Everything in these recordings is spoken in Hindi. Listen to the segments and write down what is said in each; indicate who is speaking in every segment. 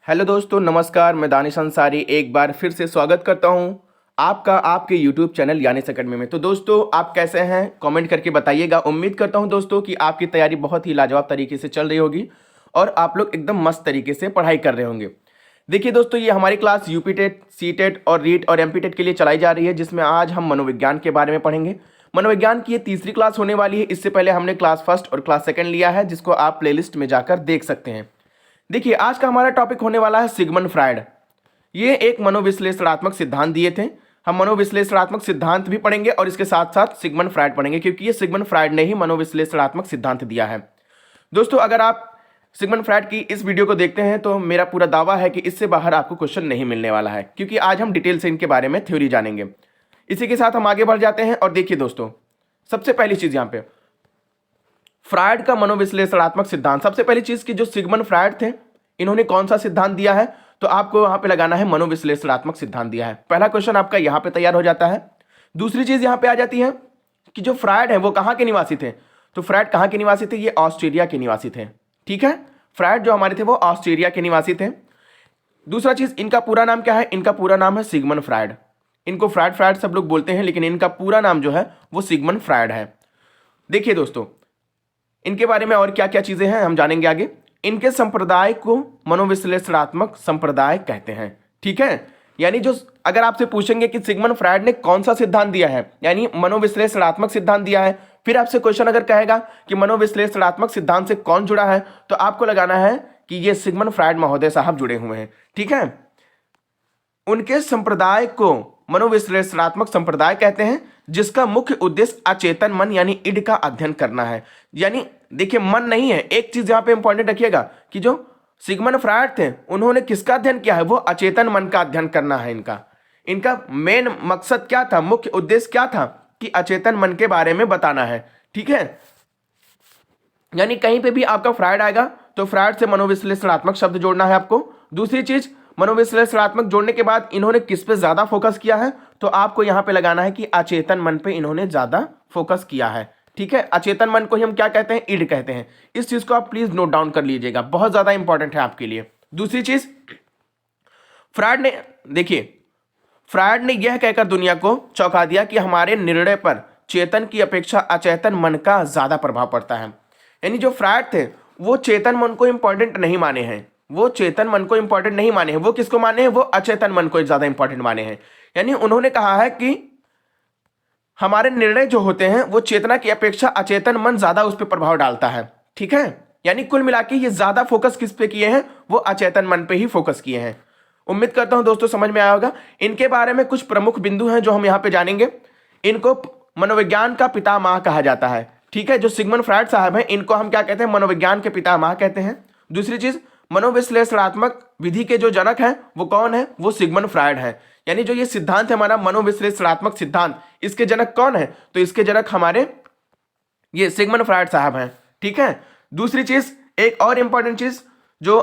Speaker 1: हेलो दोस्तों, नमस्कार। मैं दानिश अंसारी एक बार फिर से स्वागत करता हूं आपका आपके यूट्यूब चैनल यानिस अकेडमी में। तो दोस्तों, आप कैसे हैं कमेंट करके बताइएगा। उम्मीद करता हूं दोस्तों कि आपकी तैयारी बहुत ही लाजवाब तरीके से चल रही होगी और आप लोग एकदम मस्त तरीके से पढ़ाई कर रहे होंगे। देखिए दोस्तों, ये हमारी class UP TET, C TET और रीट और एमपी टेट के लिए चलाई जा रही है, जिसमें आज हम मनोविज्ञान के बारे में पढ़ेंगे। मनोविज्ञान की ये तीसरी क्लास होने वाली है। इससे पहले हमने क्लास फर्स्ट और क्लास सेकंड लिया है, जिसको आप प्लेलिस्ट में जाकर देख सकते हैं। देखिए, आज का हमारा टॉपिक होने वाला है सिगमंड फ्रायड। ये एक मनोविश्लेषणात्मक सिद्धांत दिए थे। हम मनोविश्लेषणात्मक सिद्धांत भी पढ़ेंगे और इसके साथ साथ सिगमंड फ्रायड पढ़ेंगे, क्योंकि ये सिगमंड फ्रायड ने ही मनोविश्लेषणात्मक सिद्धांत दिया है। दोस्तों, अगर आप सिगमंड फ्रायड की इस वीडियो को देखते हैं तो मेरा पूरा दावा है कि इससे बाहर आपको क्वेश्चन नहीं मिलने वाला है, क्योंकि आज हम डिटेल से इनके बारे में थ्योरी जानेंगे। इसी के साथ हम आगे बढ़ जाते हैं और देखिए दोस्तों, सबसे पहली चीज यहाँ पे फ्रायड का मनोविश्लेषणात्मक सिद्धांत। सबसे पहली चीज कि जो सिगमंड फ्रायड थे, इन्होंने कौन सा सिद्धांत दिया है, तो आपको वहां पे लगाना है मनोविश्लेषणात्मक सिद्धांत दिया है। पहला क्वेश्चन आपका यहां पे तैयार हो जाता है। दूसरी चीज यहां पे आ जाती है कि जो फ्रायड है वो कहां के निवासी थे। तो फ्रायड कहां के निवासी थे? ये ऑस्ट्रेलिया के निवासी थे। ठीक है, फ्रायड जो हमारे थे वो ऑस्ट्रेलिया के निवासी थे। दूसरा चीज, इनका पूरा नाम क्या है? इनका पूरा नाम है सिगमंड फ्रायड। इनको फ्रायड फ्रायड सब लोग बोलते हैं, लेकिन इनका पूरा नाम जो है वो सिगमंड फ्रायड है। देखिए दोस्तों, इनके बारे में और क्या क्या चीजें हैं हम जानेंगे आगे। इनके संप्रदाय को मनोविश्लेषणात्मक संप्रदाय कहते हैं। ठीक है, यानी जो अगर आपसे पूछेंगे कि सिगमंड फ्रायड ने कौन सा सिद्धांत दिया है, यानी मनोविश्लेषणात्मक सिद्धांत दिया है, फिर आपसे क्वेश्चन अगर कहेगा कि मनोविश्लेषणात्मक सिद्धांत से कौन जुड़ा है, तो आपको लगाना है कि ये सिगमंड फ्रायड महोदय साहब जुड़े हुए हैं। ठीक है, उनके संप्रदाय को मनोविश्लेषणात्मक संप्रदाय कहते हैं, जिसका मुख्य उद्देश्य अचेतन मन यानी इड का अध्ययन करना है। यानी देखिए, मन नहीं है। एक चीज यहां पे इंपॉर्टेंट रखिएगा कि जो सिगमंड फ्रायड थे, उन्होंने किसका अध्ययन किया है? वो अचेतन मन का अध्ययन करना है। इनका मेन मकसद क्या था, मुख्य उद्देश्य क्या था? कि अचेतन मन के बारे में बताना है। ठीक है, यानी कहीं पे भी आपका फ्रायड आएगा तो फ्रायड से मनोविश्लेषणात्मक शब्द जोड़ना है आपको। दूसरी चीज, मनोविश्लेषणात्मक जोड़ने के बाद इन्होंने किस पे ज्यादा फोकस किया है, तो आपको यहां पे लगाना है कि अचेतन मन पे इन्होंने ज्यादा फोकस किया है। ठीक है, अचेतन मन को ही हम क्या कहते हैं? इड कहते हैं। इस चीज को आप प्लीज नोट डाउन कर लीजिएगा, बहुत ज्यादा इंपॉर्टेंट है आपके लिए। दूसरी चीज, फ्रायड ने देखिए, फ्रायड ने यह कहकर दुनिया को चौंका दिया कि हमारे निर्णय पर चेतन की अपेक्षा अचेतन मन का ज्यादा प्रभाव पड़ता है। यानी जो फ्रायड थे वो चेतन मन को इंपॉर्टेंट नहीं माने हैं। वो चेतन मन को इंपॉर्टेंट नहीं माने हैं। वो किसको माने हैं? वो अचेतन मन को ज्यादा इंपॉर्टेंट माने हैं। यानी उन्होंने कहा है कि हमारे निर्णय जो होते हैं वो चेतना की अपेक्षा अचेतन मन ज्यादा उस पर प्रभाव डालता है। ठीक है, यानी कुल मिला के ये ज्यादा फोकस किस पे किए हैं? वो अचेतन मन पे ही फोकस किए हैं। उम्मीद करता हूं दोस्तों समझ में आया होगा। इनके बारे में कुछ प्रमुख बिंदु हैं जो हम यहां पे जानेंगे। इनको मनोविज्ञान का पितामह कहा जाता है। ठीक है, जो सिगमंड फ्रायड साहब हैं, इनको हम क्या कहते हैं? मनोविज्ञान के पितामह कहते हैं। दूसरी चीज, मनोविश्लेषणात्मक विधि के जो जनक हैं वो कौन है? वो सिगमंड फ्रायड हैं। यानी जो ये सिद्धांत है हमारा मनोविश्लेषणात्मक सिद्धांत, इसके जनक कौन है? तो इसके जनक हमारे ये सिगमंड फ्रायड साहब हैं। ठीक है, दूसरी चीज, एक और इंपॉर्टेंट चीज जो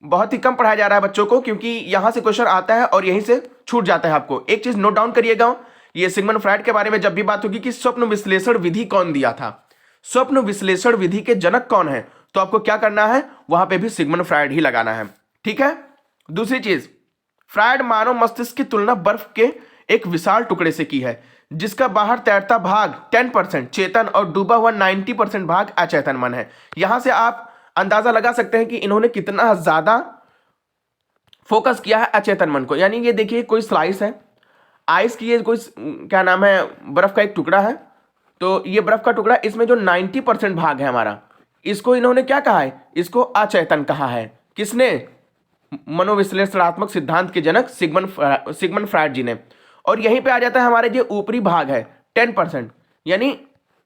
Speaker 1: बहुत ही कम पढ़ाया जा रहा है बच्चों को, क्योंकि यहां से क्वेश्चन आता है और यहीं से छूट जाता है आपको। एक चीज नोट डाउन करिएगा, ये सिगमंड फ्रायड के बारे में जब भी बात होगी कि स्वप्न विश्लेषण विधि कौन दिया था, स्वप्न विश्लेषण विधि के जनक कौन है, तो आपको क्या करना है? वहां पे भी सिगमंड फ्रायड ही लगाना है। ठीक है, दूसरी चीज, फ्रायड मानव मस्तिष्क की तुलना बर्फ के एक विशाल टुकड़े से की है, जिसका बाहर तैरता भाग 10% चेतन और डूबा हुआ 90% भाग अचेतन मन है। यहां से आप अंदाजा लगा सकते हैं कि इन्होंने कितना ज्यादा फोकस किया है अचेतन मन को। यानी ये देखिए, कोई स्लाइस है आइस की, ये कोई क्या नाम है, बर्फ का एक टुकड़ा है। तो ये बर्फ का टुकड़ा, इसमें जो 90% भाग है हमारा, इसको इन्होंने क्या कहा है? इसको अचेतन कहा है। किसने? मनोविश्लेषणात्मक सिद्धांत के जनक सिगमंड फ्रायड जी ने। और यहीं पे आ जाता है हमारे जो ऊपरी भाग है 10%, यानी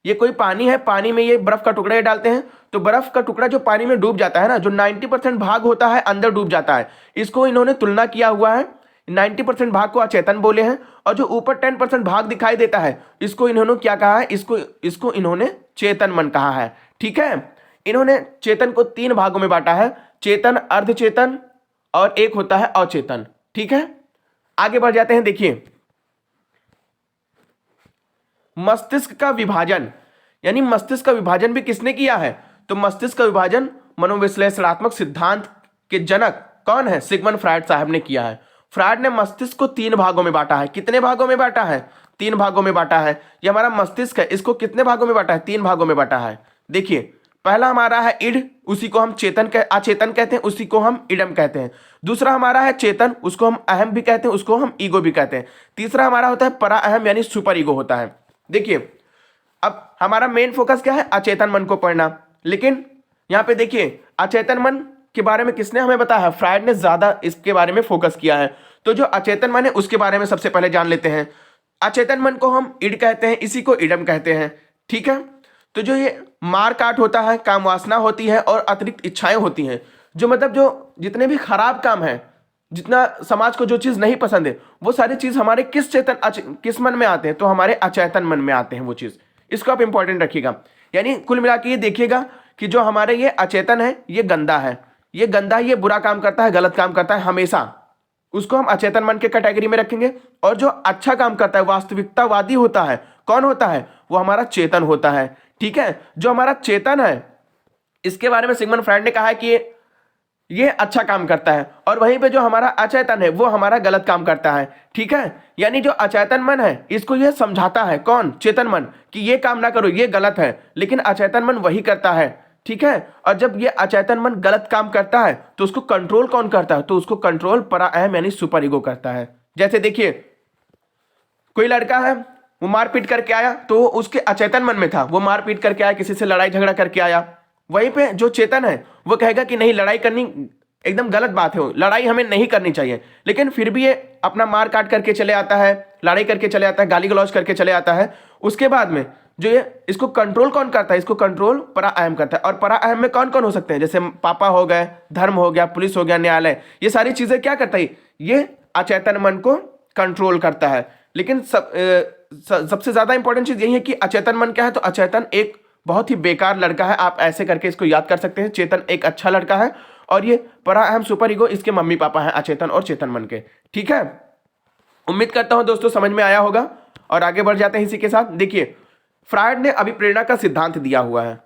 Speaker 1: ये कोई पानी है, पानी में ये बर्फ का टुकड़ा ये डालते हैं, तो बर्फ का टुकड़ा जो पानी में डूब जाता है ना, जो 90% भाग होता है अंदर डूब जाता है, इसको इन्होंने तुलना किया हुआ है। 90% भाग को अचेतन बोले हैं, और जो ऊपर 10% भाग दिखाई देता है, इसको इन्होंने क्या कहा है? इसको इन्होंने चेतन मन कहा है। ठीक है, इन्होंने चेतन को 3 भागों में बांटा है, चेतन, अर्धचेतन और एक होता है अचेतन। ठीक है, आगे बढ़ जाते हैं। देखिए, मस्तिष्क का विभाजन, यानी मस्तिष्क का विभाजन भी किसने किया है? तो मस्तिष्क का विभाजन मनोविश्लेषणात्मक सिद्धांत के जनक कौन है? सिगमंड फ्रायड साहब ने किया है। फ्रायड ने मस्तिष्क को 3 भागों में बांटा है। कितने भागों में बांटा है? 3 भागों में बांटा है। ये हमारा मस्तिष्क है, इसको कितने भागों में बांटा है? 3 भागों में बांटा है। देखिए, पहला हमारा है इड, उसी को हम अचेतन कहते हैं, उसी को हम इडम कहते हैं। दूसरा हमारा है चेतन, उसको हम अहम भी कहते हैं, उसको हम ईगो भी कहते हैं। तीसरा हमारा होता है परा अहम यानी सुपर ईगो होता है। देखिए, अब हमारा मेन फोकस क्या है? अचेतन मन को पढ़ना। लेकिन यहां पे देखिए, अचेतन मन के बारे में किसने हमें बताया है? फ्रायड ने ज्यादा इसके बारे में फोकस किया है। तो जो अचेतन मन है उसके बारे में सबसे पहले जान लेते हैं। अचेतन मन को हम इड कहते हैं, इसी को इडम कहते हैं। ठीक है, तो जो ये मार काट होता है, काम वासना होती है और अतिरिक्त इच्छाएं होती हैं, जो मतलब जो जितने भी खराब काम है, जितना समाज को जो चीज नहीं पसंद है, वो सारी चीज हमारे किस मन में आते हैं? तो हमारे अचेतन मन में आते हैं वो चीज। इसको आप इंपॉर्टेंट रखिएगा। यानी कुल मिला के ये देखिएगा कि जो हमारे ये अचेतन है, ये गंदा है, ये गंदा, ये बुरा काम करता है, गलत काम करता है हमेशा, उसको हम अचेतन मन के कैटेगरी में रखेंगे। और जो अच्छा काम करता है, वास्तविकतावादी होता है, कौन होता है? वो हमारा चेतन होता है। ठीक है, जो हमारा चेतन है, इसके बारे में सिगमंड फ्रायड ने कहा है कि ये अच्छा काम करता है, और वहीं पे जो हमारा अचेतन है वो हमारा गलत काम करता है। ठीक है, यानी जो अचेतन मन है इसको ये समझाता है, कौन? चेतन मन, कि ये काम ना करो, ये गलत है, लेकिन अचेतन मन वही करता है। ठीक है, और जब ये अचेतन मन गलत काम करता है तो उसको कंट्रोल कौन करता है? तो उसको कंट्रोल परा अहम यानी सुपर ईगो करता है। जैसे देखिए, कोई लड़का है, वो मारपीट करके आया, तो वो उसके अचेतन मन में था, वो मारपीट करके आया, किसी से लड़ाई झगड़ा करके आया। वहीं पे जो चेतन है वो कहेगा कि नहीं, लड़ाई करनी एकदम गलत बात है, लड़ाई हमें नहीं करनी चाहिए, लेकिन फिर भी ये अपना मार काट करके चले आता है, लड़ाई करके चले आता है, गाली गलौज करके चले आता है। उसके बाद में जो ये इसको कंट्रोल कौन करता है? इसको कंट्रोल परा अहम करता है। और परा अहम में कौन कौन हो सकते हैं? जैसे पापा हो गए, धर्म हो गया, पुलिस हो गया, न्यायालय, ये सारी चीजें क्या करता है? ये अचेतन मन को कंट्रोल करता है। लेकिन सबसे ज्यादा इंपॉर्टेंट चीज यही है कि अचेतन मन क्या है? तो अचेतन एक बहुत ही बेकार लड़का है, आप ऐसे करके इसको याद कर सकते हैं। चेतन एक अच्छा लड़का है, और ये परा अहम सुपर ईगो इसके मम्मी पापा हैं, अचेतन और चेतन मन के। ठीक है, उम्मीद करता हूं दोस्तों समझ में आया होगा, और आगे बढ़ जाते हैं इसी के साथ। देखिए, फ्रायड ने अभिप्रेरणा का सिद्धांत दिया हुआ है।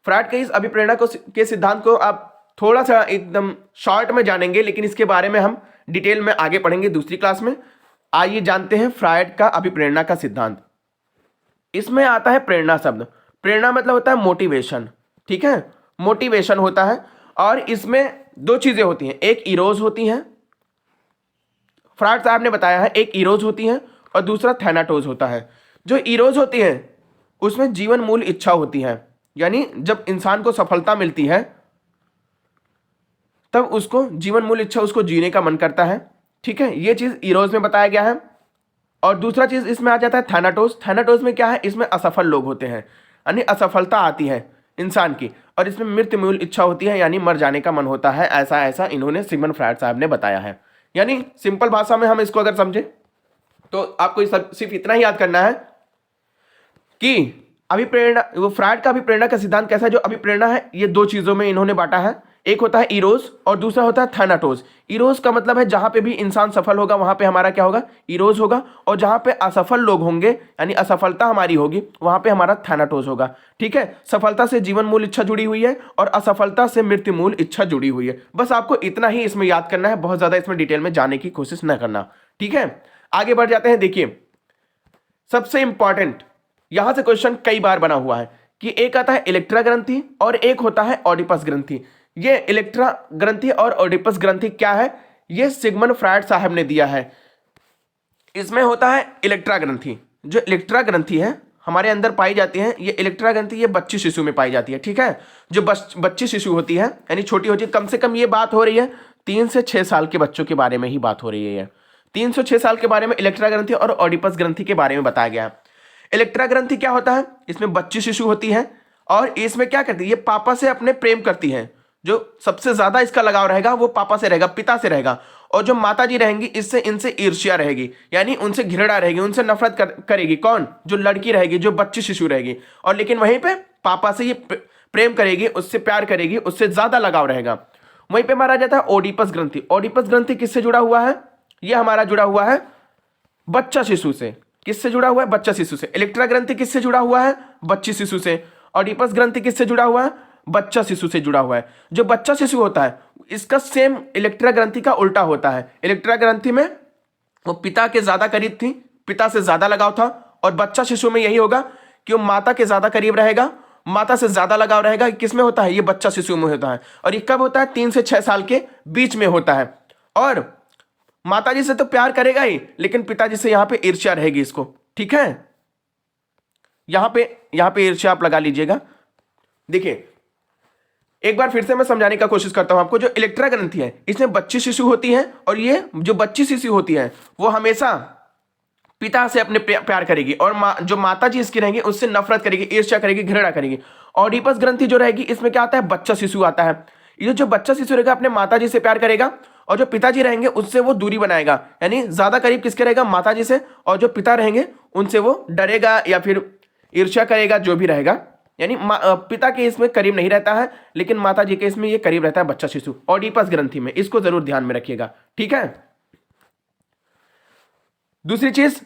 Speaker 1: फ्रायड के इस अभिप्रेरणा के सिद्धांत को आप थोड़ा सा एकदम शॉर्ट में जानेंगे, लेकिन इसके बारे में हम डिटेल में आगे पढ़ेंगे दूसरी क्लास में। आइए जानते हैं फ्रायड का अभिप्रेरणा का सिद्धांत। इसमें आता है प्रेरणा शब्द। प्रेरणा मतलब होता है मोटिवेशन। ठीक है, मोटिवेशन होता है, और इसमें 2 चीजें होती हैं, एक इरोज होती हैं, फ्रायड साहब ने बताया है, एक इरोज होती है और दूसरा थैनाटोज होता है। जो इरोज होती है उसमें जीवन मूल इच्छा होती है, यानी जब इंसान को सफलता मिलती है तब उसको जीवन मूल इच्छा, उसको जीने का मन करता है। ठीक है, ये चीज इरोज में बताया गया है। और दूसरा चीज इसमें आ जाता है थैनाटोज। थैनाटोज में क्या है? इसमें असफल लोग होते हैं, यानी असफलता आती है इंसान की, और इसमें मृत्यु मूल इच्छा होती है, यानी मर जाने का मन होता है। ऐसा ऐसा इन्होंने सिगमंड फ्रायड साहब ने बताया है। यानी सिंपल भाषा में हम इसको अगर समझे तो आपको सिर्फ इतना ही याद करना है कि अभिप्रेरणा, वो फ्रायड का अभिप्रेरणा का सिद्धांत कैसा है? जो अभिप्रेरणा है ये 2 चीजों में इन्होंने बांटा है, एक होता है इरोज और दूसरा होता है थैनाटोज। इरोज का मतलब है जहां पे भी इंसान सफल होगा वहां पे हमारा क्या होगा? इरोज होगा, और जहां पे असफल लोग होंगे यानी असफलता हमारी होगी वहां पे हमारा थैनाटोज होगा। ठीक है, सफलता से जीवन मूल इच्छा जुड़ी हुई है और असफलता से मृत्यु मूल इच्छा जुड़ी हुई है। बस आपको इतना ही इसमें याद करना है, बहुत ज्यादा इसमें डिटेल में जाने की कोशिश न करना। ठीक है, आगे बढ़ जाते हैं। देखिए, सबसे इंपॉर्टेंट यहां से क्वेश्चन कई बार बना हुआ है कि एक आता है इलेक्ट्रा ग्रंथि और एक होता है ऑडिपस ग्रंथि। ये इलेक्ट्रा ग्रंथि और ऑडिपस ग्रंथि क्या है? ये सिगमंड फ्रायड साहब ने दिया है। इसमें होता है इलेक्ट्रा ग्रंथि। जो इलेक्ट्रा ग्रंथि है हमारे अंदर पाई जाती है, ये इलेक्ट्रा ग्रंथि ये बच्ची शिशु में पाई जाती है। ठीक है, जो बच्ची शिशु होती है यानी छोटी होती है, कम से कम ये बात हो रही है 3 से 6 साल के बच्चों के बारे में ही बात हो रही है। 3 से 6 साल के बारे में इलेक्ट्रा ग्रंथि और ऑडिपस ग्रंथि के बारे में बताया गया है। इलेक्ट्रा ग्रंथि क्या होता है? इसमें बच्ची शिशु होती है, और इसमें क्या करती है? ये पापा से अपने प्रेम करती है। जो सबसे ज्यादा इसका लगाव रहेगा वो पापा से रहेगा, पिता से रहेगा। और जो माता जी रहेंगी इससे इनसे ईर्ष्या रहेगी, यानी उनसे घृणा रहेगी, उनसे नफरत करेगी। कौन? जो लड़की रहेगी, जो बच्ची शिशु रहेगी। और लेकिन वहीं पे पापा से ये प्रेम करेगी, उससे प्यार करेगी, उससे ज्यादा लगाव रहेगा। वहीं पे मारा जाता है ओडिपस ग्रंथि। ओडिपस ग्रंथि किससे जुड़ा हुआ है? ये हमारा जुड़ा हुआ है बच्चा शिशु से। किससे जुड़ा हुआ है? बच्चा शिशु से। इलेक्ट्रा ग्रंथि किससे जुड़ा हुआ है? बच्ची शिशु से। ऑडिपस ग्रंथि किससे जुड़ा हुआ है? बच्चा शिशु से जुड़ा हुआ है। जो बच्चा शिशु होता है इसका सेम इलेक्ट्रा ग्रंथि का उल्टा होता है। इलेक्ट्रा ग्रंथि में वो पिता के ज्यादा करीब थी, पिता से ज्यादा लगाव था, और बच्चा शिशु में यही होगा कि वो माता के ज्यादा करीब रहेगा, माता से ज्यादा लगाव रहेगा। किसमें होता है? ये बच्चा शिशु में होता है। और ये कब होता है? 3 से 6 साल के बीच में होता है। और माता जी से तो प्यार करेगा ही, लेकिन पिताजी से यहां पे ईर्ष्या रहेगी इसको। ठीक है, यहां पे ईर्ष्या आप लगा लीजिएगा। देखिए एक बार फिर से मैं समझाने का कोशिश करता हूं आपको। जो इलेक्ट्रा ग्रंथि है इसमें बच्ची शिशु होती है, और ये जो बच्ची शिशु होती है वो हमेशा पिता से अपने प्यार करेगी, और जो माता जी इसकी रहेंगी उससे नफरत करेगी, ईर्ष्या करेगी, घृणा करेगी। ऑडिपस ग्रंथि जो रहेगी इसमें क्या आता है? बच्चा शिशु आता है। ये जो बच्चा शिशु रहेगा अपने माता जी से प्यार करेगा, और जो पिताजी रहेंगे उससे वो दूरी बनाएगा, यानी ज्यादा करीब किसके रहेगा? माता जी से। और जो पिता रहेंगे उनसे वो डरेगा या फिर ईर्ष्या करेगा, जो भी रहेगा। यानी पिता के इसमें करीब नहीं रहता है, लेकिन माता जी के इसमें ये करीब रहता है बच्चा शिशु ऑडिपस ग्रंथि में। इसको जरूर ध्यान में रखिएगा। ठीक है, दूसरी चीज,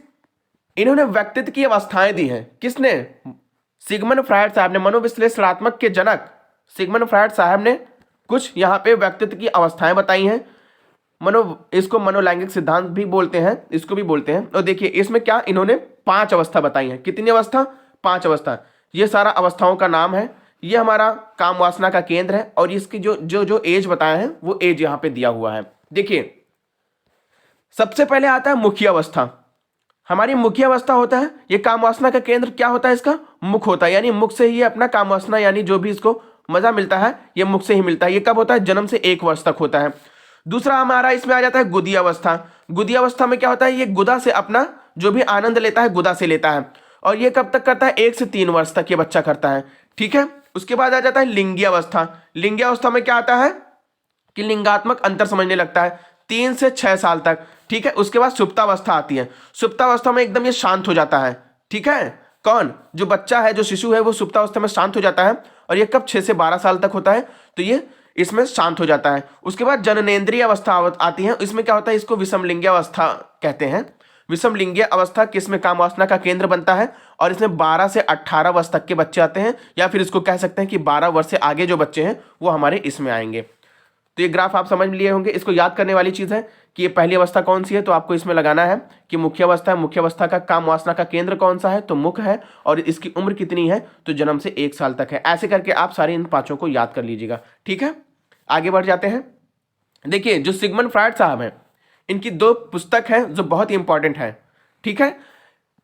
Speaker 1: इन्होंने व्यक्तित्व की अवस्थाएं दी हैं। किसने? सिगमंड फ्रायड साहब ने, मनोविश्लेषणात्मक के जनक सिगमंड फ्रायड साहब ने कुछ यहाँ पे व्यक्तित्व की अवस्थाएं बताई हैं। इसको मनोलैंगिक सिद्धांत भी बोलते हैं, इसको भी बोलते हैं। और देखिए इसमें क्या इन्होंने 5 अवस्था बताई हैं। कितनी अवस्था? 5 अवस्था। ये सारा अवस्थाओं का नाम है। ये हमारा काम वासना का केंद्र है, और इसकी जो एज बताए हैं वो एज यहाँ पे दिया हुआ है। देखिए सबसे पहले आता है मुख्य अवस्था। हमारी मुख्य अवस्था होता है, ये काम वासना का केंद्र क्या होता है? इसका मुख होता है, यानी मुख से ही अपना काम वासना यानी जो भी इसको मजा मिलता है ये मुख से ही मिलता है। ये कब होता है? जन्म से 1 वर्ष तक होता है। दूसरा हमारा इसमें आ जाता है गुदी अवस्था। गुदी अवस्था में क्या होता है? ये गुदा से अपना जो भी आनंद लेता है गुदा से लेता है, और ये कब तक करता है? 1 से 3 वर्ष तक ये बच्चा करता है। ठीक है, उसके बाद आ जाता है लिंगी अवस्था। लिंगी अवस्था में क्या आता है कि लिंगात्मक अंतर समझने लगता है 3 से 6 साल तक। ठीक है, उसके बाद सुप्तावस्था आती है। सुप्तावस्था में एकदम ये शांत हो जाता है। ठीक है, कौन? जो बच्चा है, जो शिशु है, वो सुप्तावस्था में शांत हो जाता है। और ये कब? 6 से 12 साल तक होता है, तो ये इसमें शांत हो जाता है। उसके बाद जननेंद्रिय अवस्था आती है। इसमें क्या होता है? इसको विषमलिंगी अवस्था कहते हैं। विषमलिंगी अवस्था किसमें काम वासना का केंद्र बनता है, और इसमें 12 से 18 वर्ष तक के बच्चे आते हैं, या फिर इसको कह सकते हैं कि 12 वर्ष से आगे जो बच्चे हैं वो हमारे इसमें आएंगे। तो ये ग्राफ आप समझ लिए होंगे। इसको याद करने वाली चीज है कि ये पहली अवस्था कौन सी है, तो आपको इसमें लगाना है कि मुख्य अवस्था है। मुख्य अवस्था का काम वासना का केंद्र कौन सा है? तो मुख है, और इसकी उम्र कितनी है? तो जन्म से 1 साल तक है। ऐसे करके आप सारे इन 5 को याद कर लीजिएगा। ठीक है, आगे बढ़ जाते हैं। देखिए जो सिगमंड फ्रायड साहब हैं, इनकी 2 पुस्तक है जो बहुत ही इंपॉर्टेंट है। ठीक है,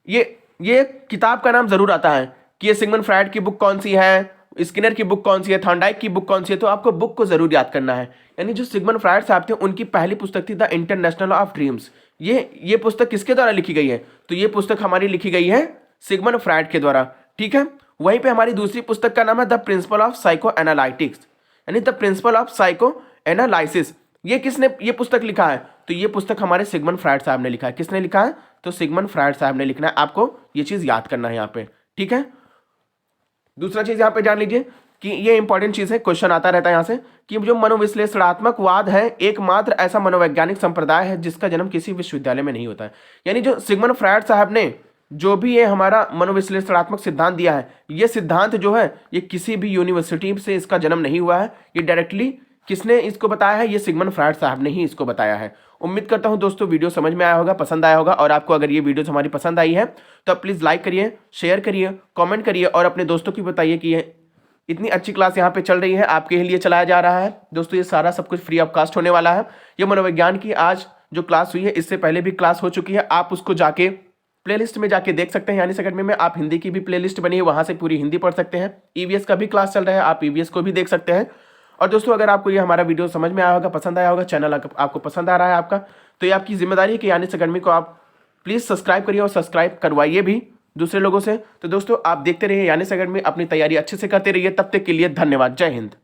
Speaker 1: ये किताब का नाम जरूर आता है कि ये सिगमंड फ्रायड की बुक कौन सी है, स्किनर की बुक कौन सी है, थॉर्नडाइक की बुक कौन सी है। तो आपको बुक को जरूर याद करना है। यानी जो सिगमंड फ्रायड साहब थे उनकी पहली पुस्तक थी द इंटरनेशनल ऑफ ड्रीम्स। ये पुस्तक किसके द्वारा लिखी गई है? तो ये पुस्तक हमारी लिखी गई है सिगमंड फ्रायड के द्वारा। ठीक है, वहीं पे हमारी दूसरी पुस्तक का नाम है the principle of psychoanalytics, यानी the principle of psychoanalysis. ये किसने ये पुस्तक लिखा है? तो ये पुस्तक हमारे सिगमंड फ्रायड साहब ने लिखा है। किसने लिखा है? तो सिगमंड फ्रायड साहब ने लिखना है। आपको ये चीज याद करना है यहाँ पे। ठीक है, दूसरा चीज यहाँ पे जान लीजिए कि ये इंपॉर्टेंट चीज है, क्वेश्चन आता रहता है यहाँ से कि जो मनोविश्लेषणात्मक वाद है एकमात्र ऐसा मनोवैज्ञानिक संप्रदाय है जिसका जन्म किसी विश्वविद्यालय में नहीं होता है। यानी जो सिगमंड फ्रायड साहब ने जो भी ये हमारा मनोविश्लेषणात्मक सिद्धांत दिया है, ये सिद्धांत जो है ये किसी भी यूनिवर्सिटी से इसका जन्म नहीं हुआ है। ये डायरेक्टली किसने इसको बताया है? ये सिगमंड फ्रायड साहब ने ही इसको बताया है। उम्मीद करता हूं दोस्तों वीडियो समझ में आया होगा, पसंद आया होगा। और आपको अगर ये वीडियो हमारी पसंद आई है तो आप प्लीज़ लाइक करिए, शेयर करिए, कमेंट करिए, और अपने दोस्तों की बताइए कि ये इतनी अच्छी क्लास यहाँ पे चल रही है, आपके लिए चलाया जा रहा है। दोस्तों ये सारा सब कुछ फ्री ऑफ कास्ट होने वाला है। ये मनोविज्ञान की आज जो क्लास हुई है, इससे पहले भी क्लास हो चुकी है। आप उसको जाके प्लेलिस्ट में जाके देख सकते हैं। यानी अकेडमी में आप हिंदी की भी प्लेलिस्ट बनी है, वहाँ से पूरी हिंदी पढ़ सकते हैं। ईवीएस का भी क्लास चल रहा है, आप ईवीएस को भी देख सकते हैं। और दोस्तों अगर आपको ये हमारा वीडियो समझ में आया होगा, पसंद आया होगा, चैनल आपको पसंद आ रहा है आपका, तो ये आपकी जिम्मेदारी है कि यानी अकेडमी को आप प्लीज़ सब्सक्राइब करिए और सब्सक्राइब करवाइए भी दूसरे लोगों से। तो दोस्तों आप देखते रहिए यानी अकेडमी, अपनी तैयारी अच्छे से करते रहिए। तब तक के लिए धन्यवाद। जय हिंद।